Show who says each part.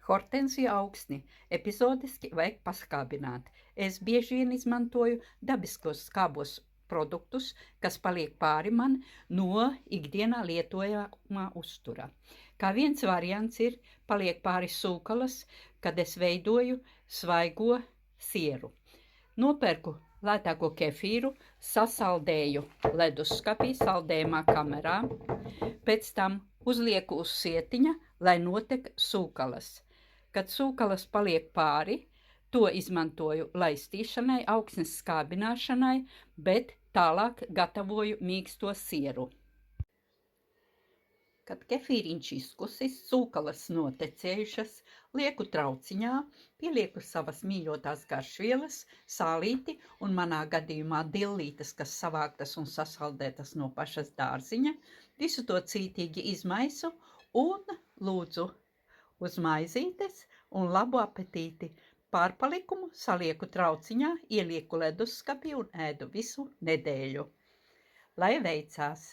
Speaker 1: Hortenzija augsni epizodiski vajag paskābināt. Es bieži vien izmantoju dabiskos skābos produktus, kas paliek pāri man no ikdienā lietojamā uzturā. Kā viens variants ir paliek pāri sūkalas, kad es veidoju svaigo sieru. Nopērku lētāko kefīru, sasaldēju leduskapī, saldējumā kamerā, pēc tam uzlieku uz sietiņa, lai notek sūkalas. Kad sūkalas paliek pāri, to izmantoju laistīšanai, augsnes skābināšanai, bet tālāk gatavoju mīksto sieru. Kad kefīriņš izkusis, sūkalas notecējušas, lieku trauciņā, pielieku savas mīļotās garšvielas, sālīti un manā gadījumā dillītes, kas savāktas un sasaldētas no pašas dārziņa, visu to cītīgi izmaisu un lūdzu uz maizītes un labu apetīti. Pārpalikumu salieku trauciņā, ielieku leduskapī un ēdu visu nedēļu. Lai veicās!